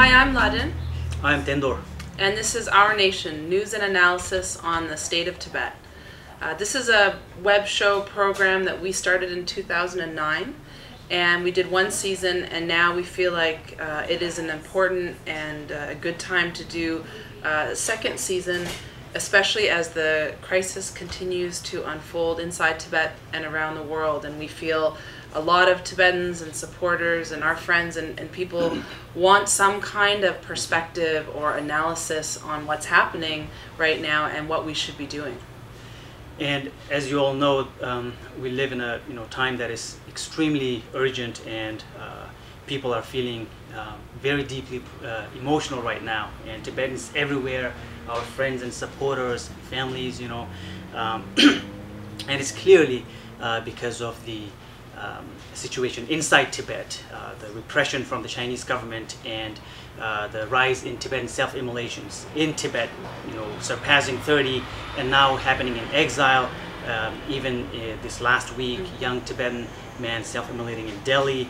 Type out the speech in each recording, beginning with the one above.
Hi, I'm Lhadon. I'm Tendor. And this is Our Nation, news and analysis on the state of Tibet. This is a web show program that we started in 2009, and we did one season, and now we feel like it is an important and a good time to do a second season, especially as the crisis continues to unfold inside Tibet and around the world. And we feel a lot of Tibetans and supporters and our friends and people want some kind of perspective or analysis on what's happening right now and what we should be doing. And as you all know, we live in a time that is extremely urgent, and people are feeling very deeply emotional right now. And Tibetans everywhere, our friends and supporters, families, and it's clearly because of the situation inside Tibet, the repression from the Chinese government, and the rise in Tibetan self-immolations in Tibet, surpassing 30, and now happening in exile. Even this last week, young Tibetan man self-immolating in Delhi,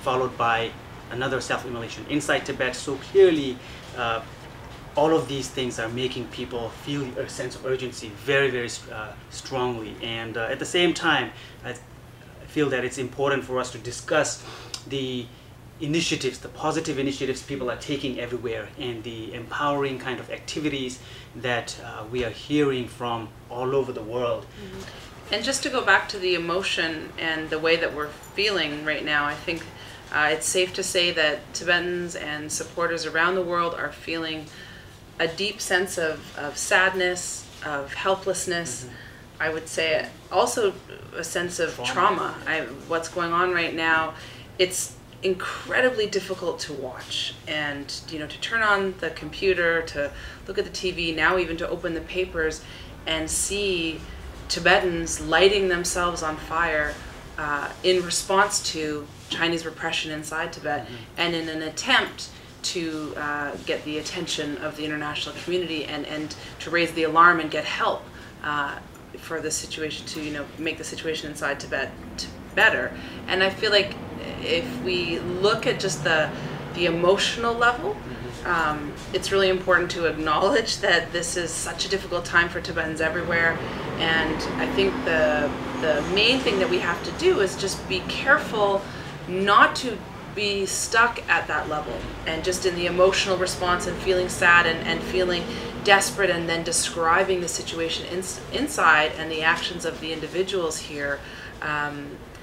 followed by another self-immolation inside Tibet. So clearly, all of these things are making people feel a sense of urgency very, very strongly. And at the same time, I feel that it's important for us to discuss the initiatives, the positive initiatives people are taking everywhere, and the empowering kind of activities that we are hearing from all over the world. Mm-hmm. And just to go back to the emotion and the way that we're feeling right now, I think it's safe to say that Tibetans and supporters around the world are feeling a deep sense of sadness, of helplessness. Mm-hmm. I would say also a sense of trauma. What's going on right now, it's incredibly difficult to watch, and to turn on the computer, to look at the TV, now even to open the papers and see Tibetans lighting themselves on fire in response to Chinese repression inside Tibet, mm-hmm. and in an attempt to get the attention of the international community and to raise the alarm and get help for the situation, to make the situation inside Tibet better. And I feel like if we look at just the emotional level, it's really important to acknowledge that this is such a difficult time for Tibetans everywhere. And I think the main thing that we have to do is just be careful not to be stuck at that level and just in the emotional response and feeling sad and feeling desperate, and then describing the situation inside and the actions of the individuals here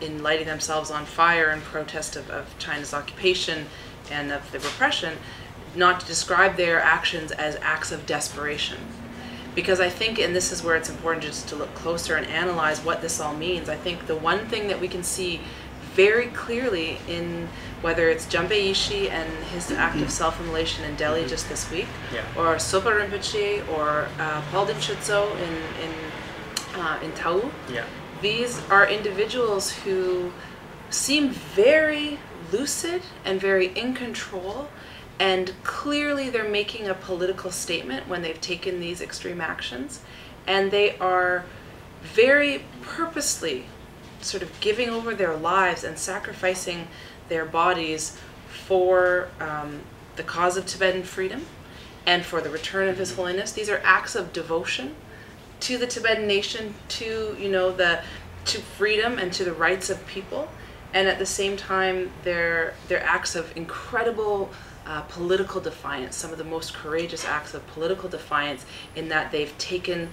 in lighting themselves on fire in protest of China's occupation and of the repression, not to describe their actions as acts of desperation. Because I think, and this is where it's important just to look closer and analyze what this all means, I think the one thing that we can see very clearly in whether it's Jambe Ishi and his act of self-immolation in Delhi just this week, or Sopa Rinpoche, or Paul Dimshitso in Tau, these are individuals who seem very lucid and very in control, and clearly they're making a political statement when they've taken these extreme actions, and they are very purposely sort of giving over their lives and sacrificing their bodies for the cause of Tibetan freedom and for the return of His Holiness. These are acts of devotion to the Tibetan nation, to to freedom and to the rights of people, and at the same time they're acts of incredible political defiance, some of the most courageous acts of political defiance, in that they've taken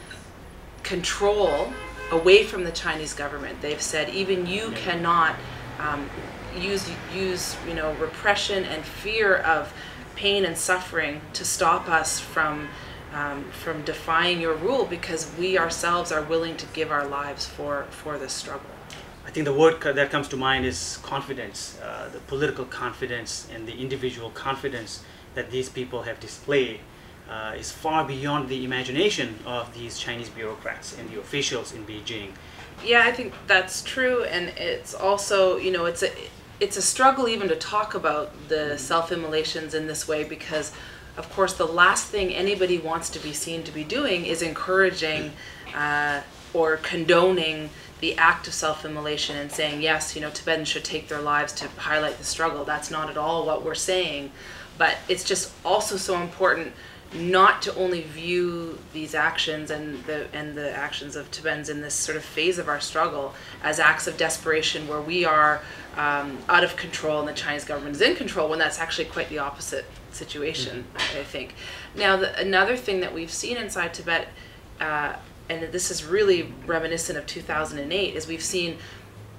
control away from the Chinese government. They've said, even you cannot use repression and fear of pain and suffering to stop us from defying your rule, because we ourselves are willing to give our lives for this struggle. I think the word that comes to mind is confidence, the political confidence and the individual confidence that these people have displayed is far beyond the imagination of these Chinese bureaucrats and the officials in Beijing. Yeah, I think that's true, and it's also, it's a struggle even to talk about the self-immolations in this way, because of course the last thing anybody wants to be seen to be doing is encouraging or condoning the act of self-immolation and saying, yes, Tibetans should take their lives to highlight the struggle. That's not at all what we're saying. But it's just also so important not to only view these actions and the actions of Tibetans in this sort of phase of our struggle as acts of desperation where we are out of control and the Chinese government is in control, when that's actually quite the opposite situation, I think. Now, another thing that we've seen inside Tibet, and this is really reminiscent of 2008, is we've seen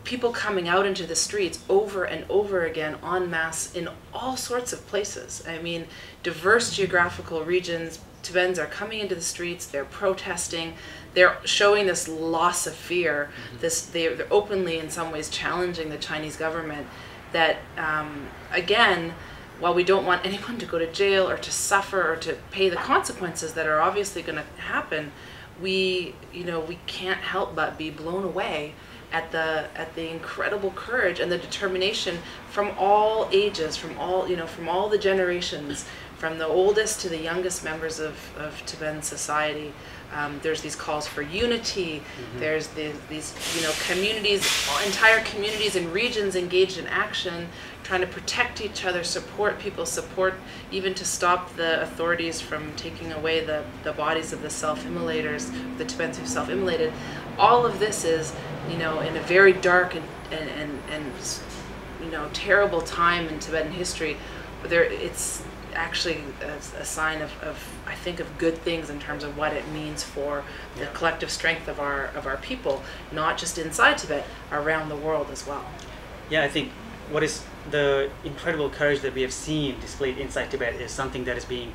people coming out into the streets over and over again en masse in all sorts of places. I mean, diverse geographical regions, Tibetans are coming into the streets, they're protesting, they're showing this loss of fear, they're openly in some ways challenging the Chinese government that, again, while we don't want anyone to go to jail or to suffer or to pay the consequences that are obviously going to happen, we can't help but be blown away at the incredible courage and the determination from all ages, from all the generations, from the oldest to the youngest members of Tibetan society. There's these calls for unity. There's these communities, entire communities and regions engaged in action, trying to protect each other, support people, support even to stop the authorities from taking away the bodies of the self-immolators, the Tibetans who self-immolated. All of this is, in a very dark and terrible time in Tibetan history. It's actually a sign of I think of good things in terms of what it means for the collective strength of our people, not just inside Tibet, around the world as well. Yeah, I think what is the incredible courage that we have seen displayed inside Tibet is something that is being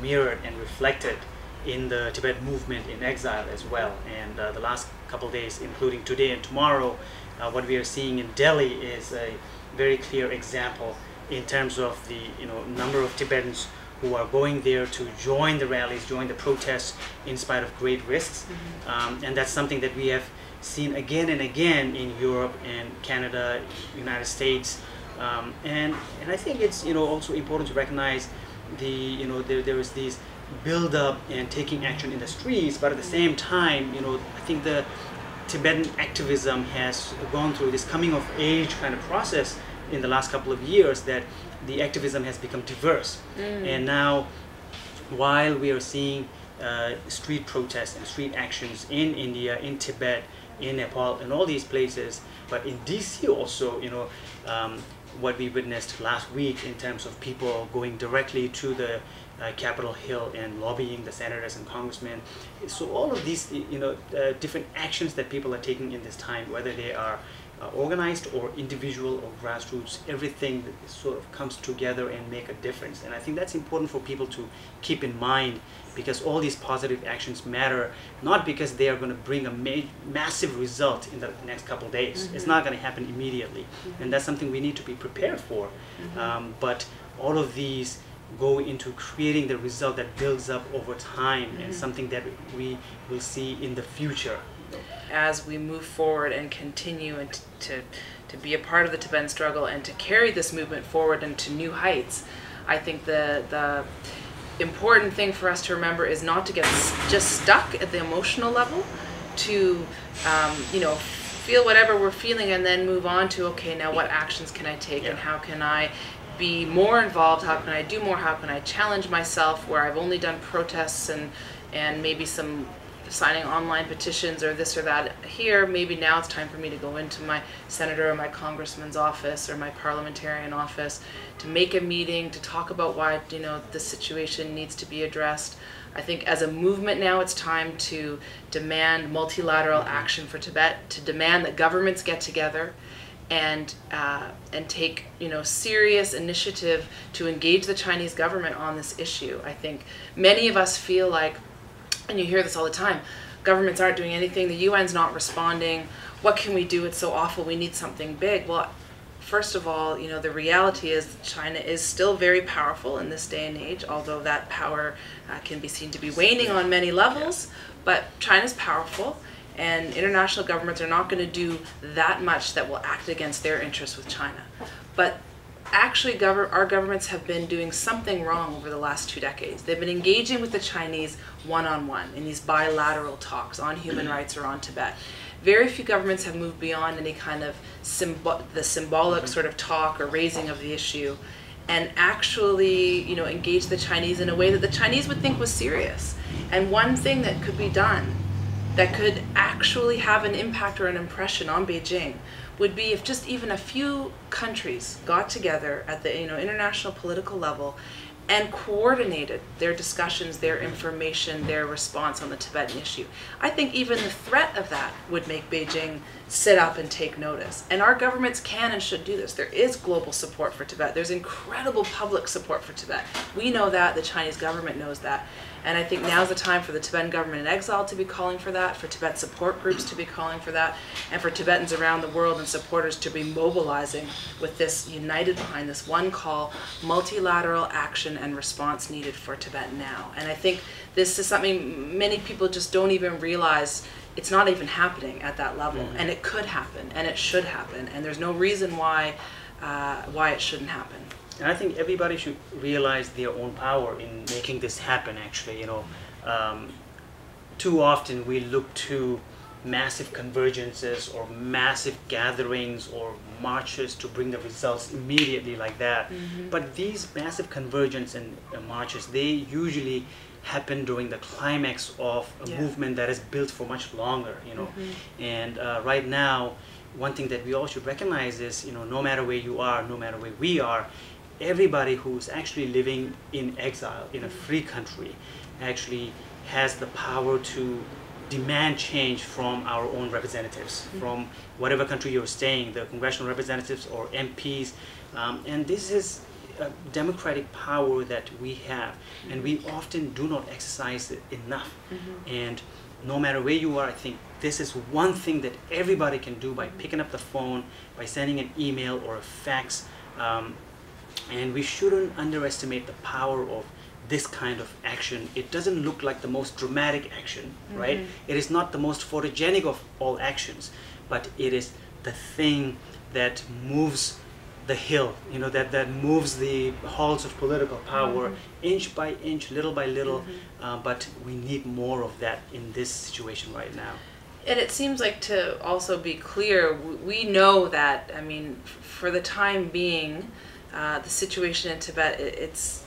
mirrored and reflected in the Tibet movement in exile as well. And the last couple of days, including today and tomorrow, what we are seeing in Delhi is a very clear example in terms of the number of Tibetans who are going there to join the rallies, join the protests in spite of great risks. And that's something that we have seen again and again in Europe and Canada, United States. And I think it's also important to recognize there is these build up and taking action in the streets, but at the same time, I think the Tibetan activism has gone through this coming of age kind of process in the last couple of years, that the activism has become diverse. And now, while we are seeing street protests and street actions in India, in Tibet, in Nepal, in all these places, but in DC also, what we witnessed last week in terms of people going directly to the Capitol Hill and lobbying the senators and congressmen. So all of these, different actions that people are taking in this time, whether they are organized or individual or grassroots, everything sort of comes together and make a difference. And I think that's important for people to keep in mind, because all these positive actions matter, not because they are going to bring a massive result in the next couple of days. It's not going to happen immediately. And that's something we need to be prepared for. But all of these go into creating the result that builds up over time and something that we will see in the future. As we move forward and continue and to be a part of the Tibetan struggle and to carry this movement forward into new heights, I think the important thing for us to remember is not to get just stuck at the emotional level, to feel whatever we're feeling and then move on to, okay, now what actions can I take and how can I be more involved, how can I do more, how can I challenge myself where I've only done protests and maybe some signing online petitions or this or that here. Maybe now it's time for me to go into my senator or my congressman's office or my parliamentarian office to make a meeting to talk about why the situation needs to be addressed. I think as a movement now it's time to demand multilateral action for Tibet, to demand that governments get together and take serious initiative to engage the Chinese government on this issue. I think many of us feel like, and you hear this all the time, governments aren't doing anything, the UN's not responding, what can we do, it's so awful, we need something big. Well, first of all, the reality is that China is still very powerful in this day and age, although that power can be seen to be waning on many levels, but China's powerful, and international governments are not going to do that much that will act against their interests with China. But actually, our governments have been doing something wrong over the last 2 decades. They've been engaging with the Chinese one-on-one in these bilateral talks on human rights or on Tibet. Very few governments have moved beyond any kind of the symbolic sort of talk or raising of the issue and actually, engage the Chinese in a way that the Chinese would think was serious. And one thing that could be done that could actually have an impact or an impression on Beijing would be if just even a few countries got together at the international political level and coordinated their discussions, their information, their response on the Tibetan issue. I think even the threat of that would make Beijing sit up and take notice. And our governments can and should do this. There is global support for Tibet. There's incredible public support for Tibet. We know that, the Chinese government knows that. And I think now's the time for the Tibetan government in exile to be calling for that, for Tibet support groups to be calling for that, and for Tibetans around the world and supporters to be mobilizing with this, united behind this one call, multilateral action and response needed for Tibet now. And I think this is something many people just don't even realize. It's not even happening at that level, and it could happen, and it should happen, and there's no reason why it shouldn't happen. And I think everybody should realize their own power in making this happen, actually. Too often we look to massive convergences or massive gatherings or marches to bring the results immediately like that. But these massive convergence and marches, they usually happen during the climax of a movement that is built for much longer, And right now, one thing that we all should recognize is, no matter where you are, no matter where we are, everybody who's actually living in exile in a free country actually has the power to demand change from our own representatives, from whatever country you're staying, the congressional representatives or MPs. And this is a democratic power that we have, and we often do not exercise it enough. And no matter where you are, I think this is one thing that everybody can do by picking up the phone, by sending an email or a fax. And we shouldn't underestimate the power of this kind of action. It doesn't look like the most dramatic action, right? It is not the most photogenic of all actions, but it is the thing that moves the hill, that moves the halls of political power inch by inch, little by little. But we need more of that in this situation right now. And it seems like, to also be clear, we know that, for the time being, the situation in Tibet, it's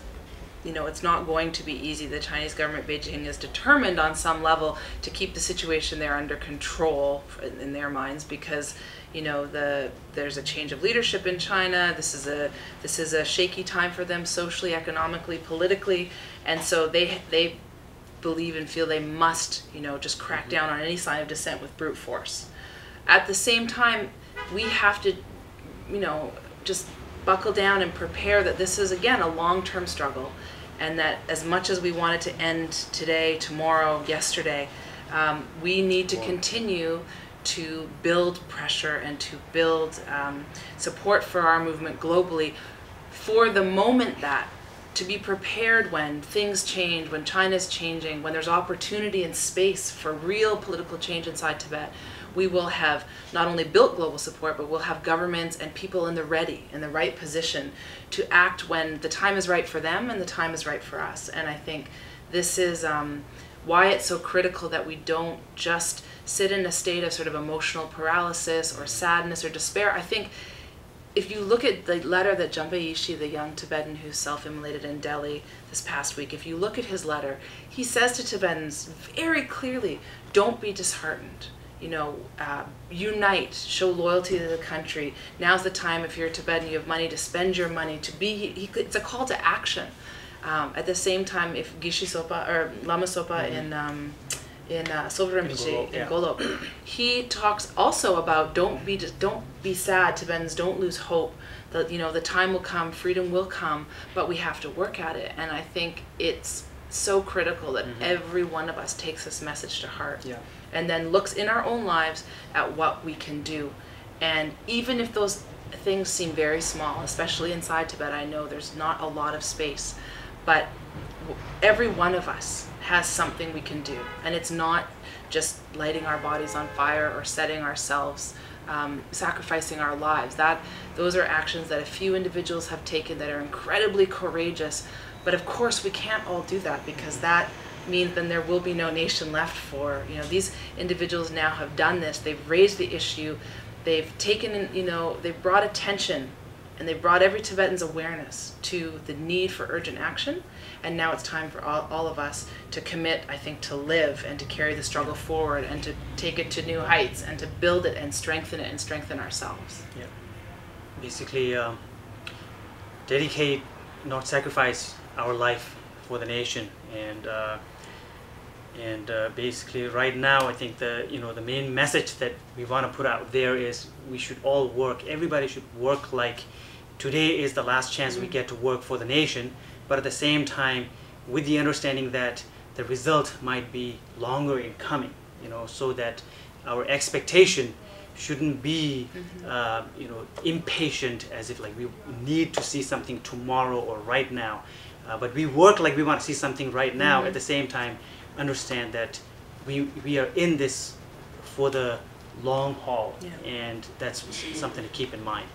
not going to be easy. The Chinese government, Beijing, is determined on some level to keep the situation there under control in their minds, because there's a change of leadership in China. This is a shaky time for them socially, economically, politically, and so they believe and feel they must just crack down on any sign of dissent with brute force. At the same time, we have to just buckle down and prepare that this is, again, a long-term struggle, and that as much as we want it to end today, tomorrow, yesterday, we need to continue to build pressure and to build support for our movement globally, for the moment that, to be prepared when things change, when China's changing, when there's opportunity and space for real political change inside Tibet, we will have not only built global support, but we'll have governments and people in the right position to act when the time is right for them and the time is right for us. And I think this is why it's so critical that we don't just sit in a state of sort of emotional paralysis or sadness or despair. I think if you look at the letter that Jumpe Yishi, the young Tibetan who self-immolated in Delhi this past week, if you look at his letter, he says to Tibetans very clearly, don't be disheartened. Unite, show loyalty to the country. Now's the time, if you're a Tibetan, you have money, to spend your money, to be, it's a call to action. At the same time, if Geshe Sopa, or Lama Sopa in Silver Rinpoche, in Golok, he talks also about don't be sad, Tibetans, don't lose hope. That the time will come, freedom will come, but we have to work at it. And I think it's so critical that every one of us takes this message to heart, and then looks in our own lives at what we can do. And even if those things seem very small, especially inside Tibet, I know there's not a lot of space, but every one of us has something we can do. And it's not just lighting our bodies on fire or setting ourselves, sacrificing our lives. Those are actions that a few individuals have taken that are incredibly courageous. But of course we can't all do that, because that means then there will be no nation left for, these individuals now have done this, they've raised the issue, they've taken, they've brought attention and they brought every Tibetan's awareness to the need for urgent action. And now it's time for all of us to commit, I think, to live and to carry the struggle forward and to take it to new heights and to build it and strengthen ourselves. Yeah. Basically, dedicate, not sacrifice our life for the nation. And basically, right now, I think the main message that we want to put out there is we should all work. Everybody should work like today is the last chance we get to work for the nation. But at the same time, with the understanding that the result might be longer in coming, so that our expectation shouldn't be, impatient, as if like we need to see something tomorrow or right now. But we work like we want to see something right now. At the same time, understand that we are in this for the long haul, and that's something to keep in mind.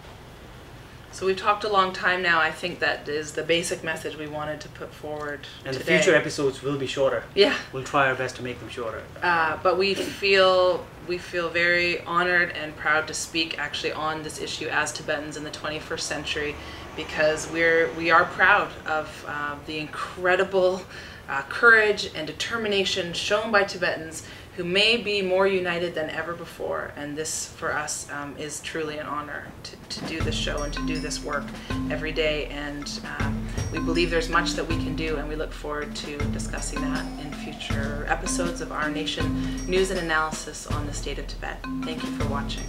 So we've talked a long time now. I think that is the basic message we wanted to put forward and today. The future episodes will be shorter. Yeah. We'll try our best to make them shorter. But we feel very honored and proud to speak actually on this issue as Tibetans in the 21st century, because we are proud of the incredible courage and determination shown by Tibetans who may be more united than ever before. And this, for us, is truly an honor to do this show and to do this work every day. And we believe there's much that we can do, and we look forward to discussing that in future episodes of Our Nation News and Analysis on the state of Tibet. Thank you for watching.